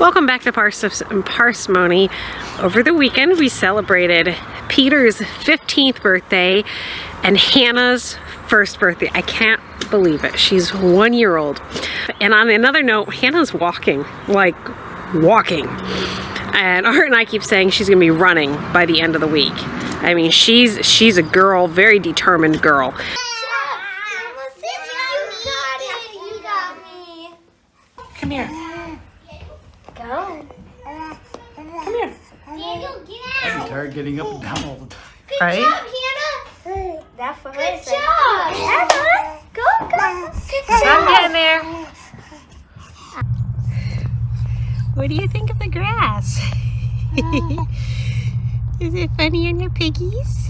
Welcome back to Parsnips and Parsimony. Over the weekend we celebrated Peter's 15th birthday and Hannah's first birthday. I can't believe it. She's 1 year old. And on another note, Hannah's walking, like walking. And Art and I keep saying she's gonna be running by the end of the week. I mean, she's a girl, very determined girl. Come here. Go. Come here. Daniel, get out. I'm tired getting up and down all the time. Good Right? job, Hannah. That's for Good job. Hannah. Go. Good job. I'm getting there. What do you think of the grass? Is it funny on your piggies?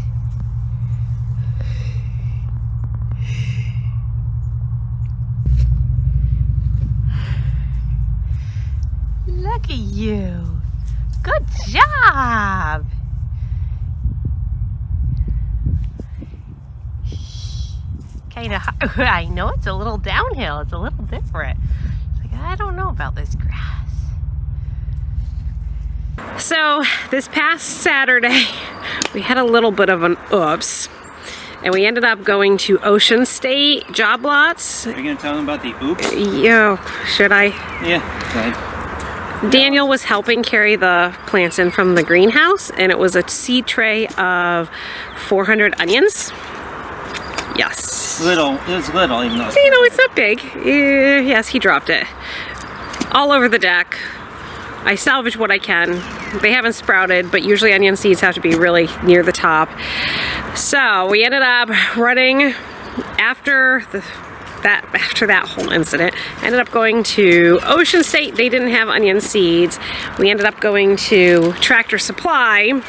Look at you. Good job. Kind of, I know it's a little downhill. It's a little different. It's like, I don't know about this grass. So this past Saturday, we had a little bit of an oops. And we ended up going to Ocean State job lots. Are you going to tell them about the oops? Yo, should I? Yeah, go ahead. Daniel was helping carry the plants in from the greenhouse, and it was a seed tray of 400 onions. Yes. Little, it was little, even though You know, it's not big. Yes, he dropped it. All over the deck. I salvage what I can. They haven't sprouted, but usually onion seeds have to be really near the top. So we ended up running after that whole incident. Ended up going to Ocean State. They didn't have onion seeds. We ended up going to Tractor Supply,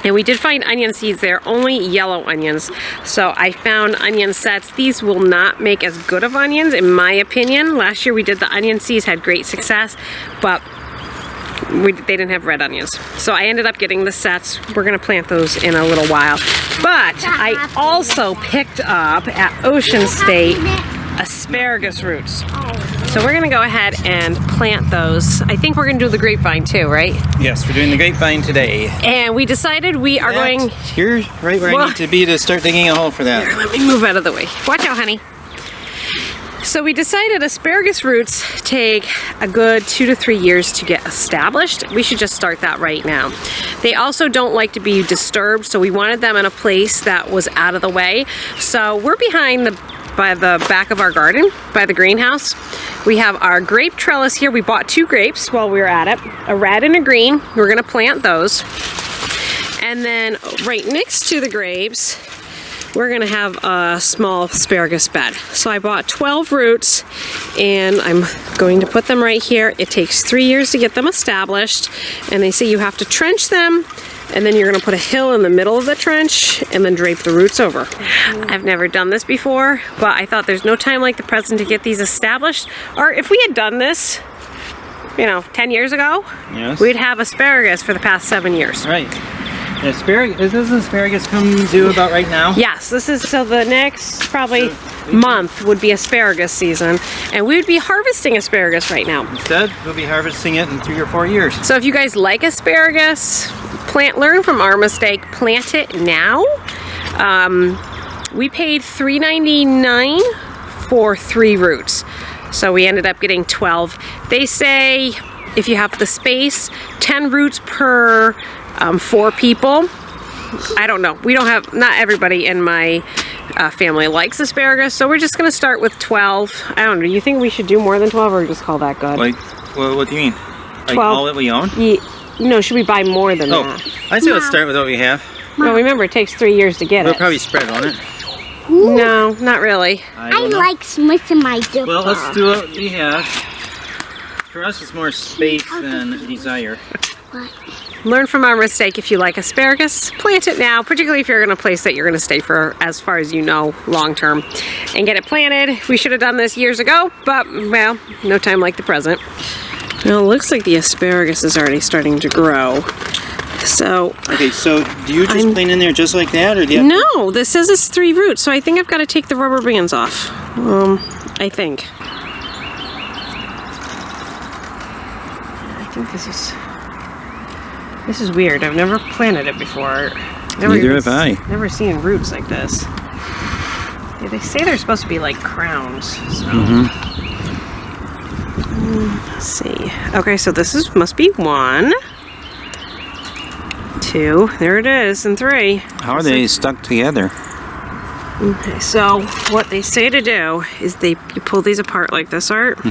and we did find onion seeds there, only yellow onions. So I found onion sets. These will not make as good of onions, in my opinion. Last year we did the onion seeds, had great success, but they didn't have red onions. So I ended up getting the sets. We're gonna plant those in a little while. But I also picked up at Ocean State asparagus roots. So we're gonna go ahead and plant those. I think we're gonna do the grapevine too, right? Yes, we're doing the grapevine today. And we decided we are going... You're right where I need to be to start digging a hole for that. Here, let me move out of the way. Watch out, honey. So we decided asparagus roots take a good 2 to 3 years to get established. We should just start that right now. They also don't like to be disturbed, so we wanted them in a place that was out of the way. So we're by the back of our garden, by the greenhouse. We have our grape trellis here. We bought 2 grapes while we were at it, a red and a green. We're gonna plant those. And then right next to the grapes, we're gonna have a small asparagus bed. So I bought 12 roots and I'm going to put them right here. It takes 3 years to get them established, and they say you have to trench them, and then you're gonna put a hill in the middle of the trench and then drape the roots over. I've never done this before, but I thought there's no time like the present to get these established. Or if we had done this, you know, 10 years ago, Yes. we'd have asparagus for the past 7 years. Right. Asparagus, doesn't asparagus come due about right now? Yes, this is, so the next probably month would be asparagus season, and we would be harvesting asparagus right now. Instead, we'll be harvesting it in 3 or 4 years. So if you guys like asparagus, learn from our mistake, plant it now. We paid $3.99 for 3 roots, so we ended up getting 12. They say if you have the space, 10 roots per 4 people. I don't know. We don't have, not everybody in my family likes asparagus, so we're just going to start with 12. I don't know. You think we should do more than 12, or just call that good? Like, what do you mean? Like 12. all that we own? No, should we buy more than that? I say let's start with what we have. Well, remember, it takes 3 years to get We'll it. probably spread on it. No, not really. I don't know. like smithing my dip. Well, let's do what we have. For us, it's more space than desire. Learn from our mistake. If you like asparagus, plant it now, particularly if you're in a place that you're going to stay for as far as you know, long term, and get it planted. We should have done this years ago, but, well, no time like the present. Well, it looks like the asparagus is already starting to grow. So, Okay, so do you just plant in there just like that, or do you have no, this says it's 3 roots, so I think I've got to take the rubber bands off. I think. think this is weird. I've never planted it before. Neither have I. Never seen roots like this. Yeah, they say they're supposed to be like crowns. So. Let's see. Okay, so this must be 1, 2. There it is, and 3. How are they stuck together? Okay, so what they say to do is you pull these apart like this, Art,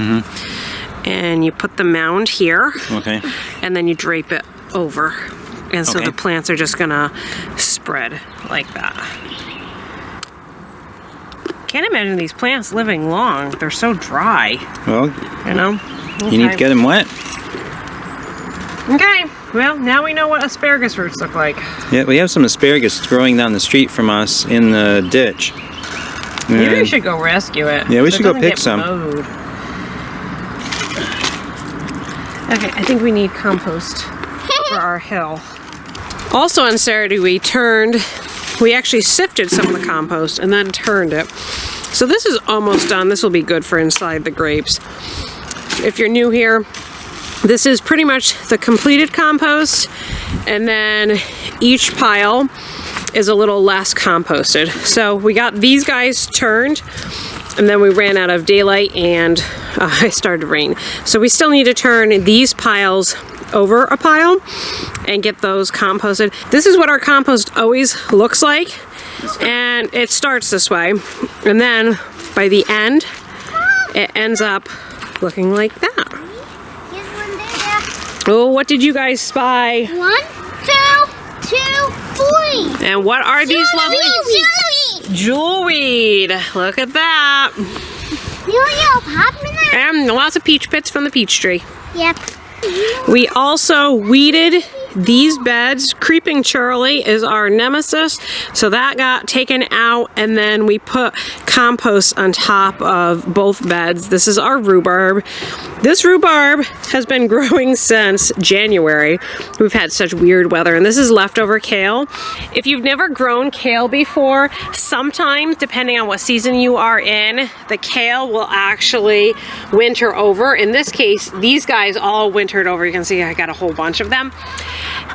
and you put the mound here, Okay. and then you drape it over, and so Okay. the plants are just gonna spread like that. Can't imagine these plants living long. They're so dry, Well, you know. you need to get them wet. Okay, well, now we know what asparagus roots look like. Yeah, we have some asparagus growing down the street from us in the ditch. Maybe we And- should go rescue it. Yeah, we so should it go doesn't pick get some. mowed. Okay, I think we need compost for our hill. Also on Saturday we actually sifted some of the compost and then turned it. So this is almost done. This will be good for inside the grapes. If you're new here, this is pretty much the completed compost, and then each pile is a little less composted. So we got these guys turned, and then we ran out of daylight and it started to rain. So we still need to turn these piles over a pile and get those composted. This is what our compost always looks like, and it starts this way, and then by the end it ends up looking like that. Here's one there. Oh, what did you guys spy? 1, 2, 3. And what are these lovely jewelweed? Look at that. And lots of peach pits from the peach tree. Yep. We also weeded these beds. Creeping Charlie is our nemesis, so that got taken out, and then we put compost on top of both beds. This is our rhubarb. This rhubarb has been growing since January. We've had such weird weather, and this is leftover kale. If you've never grown kale before, sometimes, depending on what season you are in, the kale will actually winter over. In this case, these guys all wintered over. You can see I got a whole bunch of them.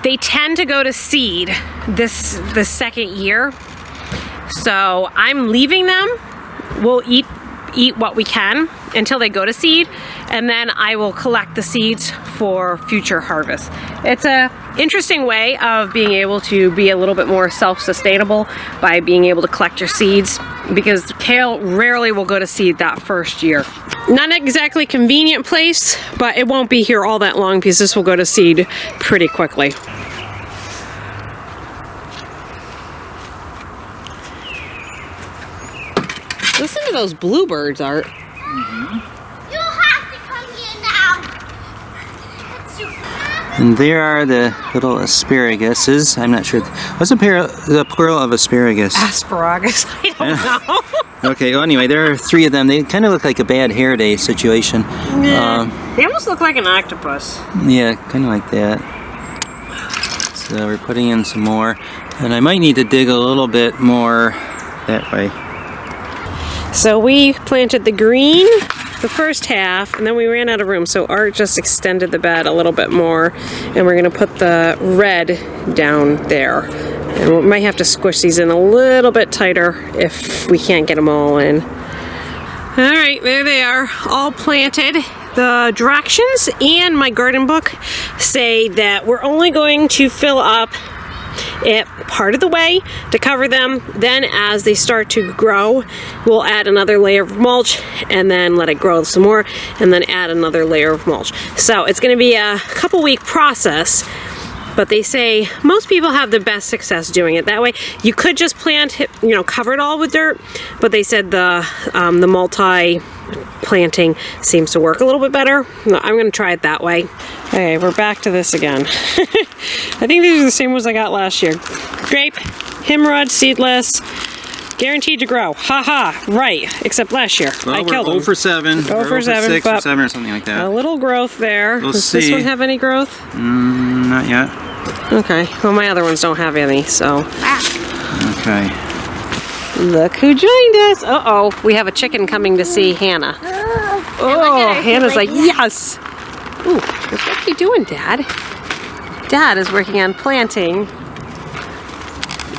They tend to go to seed the second year, so I'm leaving them. We'll eat what we can until they go to seed, and then I will collect the seeds for future harvest. It's a interesting way of being able to be a little bit more self-sustainable by being able to collect your seeds, because kale rarely will go to seed that first year. Not exactly convenient place, but it won't be here all that long because this will go to seed pretty quickly. Listen to those bluebirds, Art. You have to come here now. It's so fun. And there are the little asparaguses. I'm not sure. What's the plural of asparagus? Asparagus. I don't know. Okay, well anyway, there are 3 of them. They kind of look like a bad hair day situation. They almost look like an octopus. Yeah, kind of like that. So we're putting in some more. And I might need to dig a little bit more that way. So we planted the green the first half, and then we ran out of room, so Art just extended the bed a little bit more, and we're going to put the red down there. And we might have to squish these in a little bit tighter if we can't get them all in. Alright, there they are, all planted. The directions and my garden book say that we're only going to fill up it part of the way to cover them. Then as they start to grow, we'll add another layer of mulch and then let it grow some more and then add another layer of mulch. So it's going to be a couple week process, but they say most people have the best success doing it that way. You could just plant it, you know, cover it all with dirt, but they said the multi planting seems to work a little bit better. I'm going to try it that way. Okay, we're back to this again. I think these are the same ones I got last year. Grape, hemorrhoid, seedless, guaranteed to grow. Haha, right, except last year. Well, I killed we're them. 0 for 7. 0 We're for 7, 6 or but 7 or something like A that. little growth there. We'll Does this see. one have any growth? Not yet. Okay, well my other ones don't have any, so. Okay. Look who joined us. Uh-oh, we have a chicken coming to see Hannah. Oh, Hannah's like, yes. Ooh. What are you doing, Dad? Dad is working on planting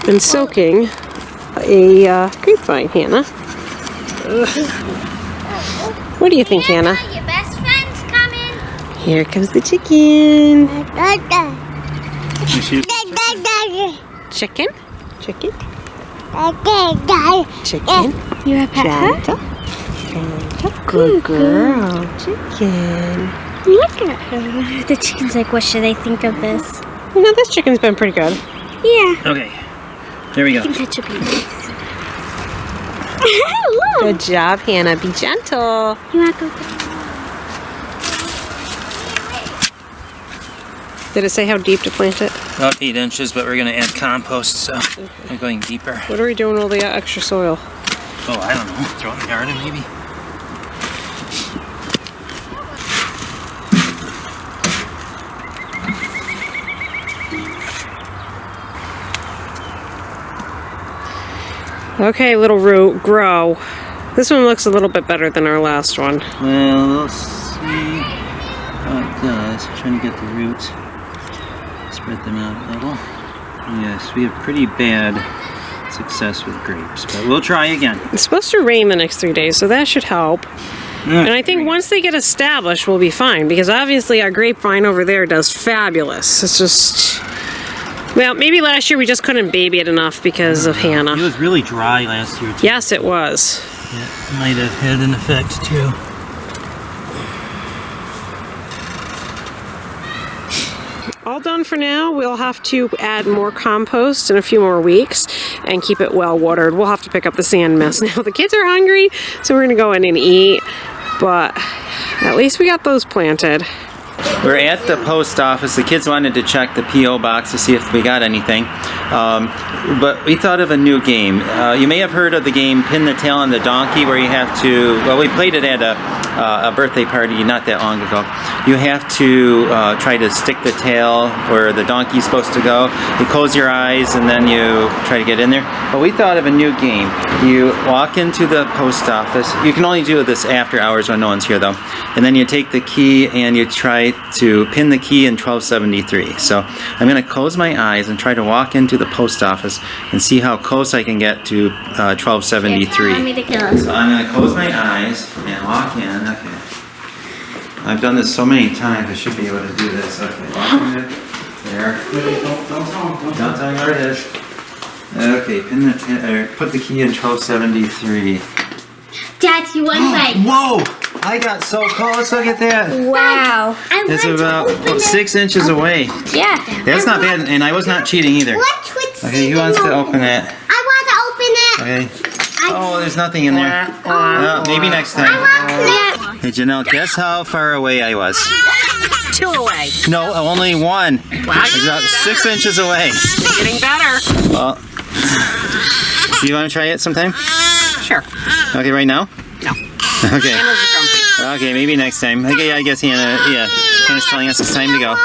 and soaking a grapevine, Hannah. What do you think, Hannah? Your best friend's coming. Here comes the chicken. Chicken? Chicken? Chicken? You have pet her? Janta? Janta? Good girl. Chicken. Look at her. The chicken's like, what should I think of this? You know, this chicken's been pretty good. Yeah. Okay, there we go. I think that should be nice. Good job, Hannah. Be gentle. You want to go? Did it say how deep to plant it? About 8 inches, but we're gonna add compost, so I'm going deeper. What are we doing with all the extra soil? Oh, I don't know. Throw it in the garden, maybe. Okay, little root, grow. This one looks a little bit better than our last one. Well, we'll see how it does. I'm trying to get the roots. Spread them out a little. Yes, we have pretty bad success with grapes, but we'll try again. It's supposed to rain the next 3 days, so that should help. And I think once they get established, we'll be fine, because obviously our grapevine over there does fabulous. It's just, well, maybe last year we just couldn't baby it enough because of Hannah. It was really dry last year, too. Yes, it was. It might have had an effect, too. All done for now. We'll have to add more compost in a few more weeks and keep it well watered. We'll have to pick up the sand mess now. The kids are hungry, so we're gonna go in and eat, but at least we got those planted. We're at the post office. The kids wanted to check the P.O. box to see if we got anything. But we thought of a new game. You may have heard of the game Pin the Tail on the Donkey, where you have to, well, we played it at a birthday party not that long ago. You have to try to stick the tail where the donkey's supposed to go. You close your eyes and then you try to get in there. But we thought of a new game. You walk into the post office. You can only do this after hours when no one's here, though. And then you take the key and you try to pin the key in 1273. So I'm going to close my eyes and try to walk into the post office and see how close I can get to 1273. So I'm going to close my eyes and walk in. Okay. I've done this so many times, I should be able to do this. Okay, walk in there. Don't tell me where it is. Okay, put the key in 1273. Dad, you won by. Whoa! I got so close, look at that. Wow. It's about 6 inches away. Yeah. That's not bad, and I was not cheating either. Okay, who wants to open it? I want to open it. Okay. Oh, there's nothing in there. Maybe next time. Hey, Janelle, guess how far away I was? 2 away. No, only 1. Wow. It's about 6 inches away. You're getting better. Well, do you want to try it sometime? Sure. Okay, right now? No. Okay. Hannah's grumpy. Okay, maybe next time. Okay, I guess Hannah's telling us it's time to go.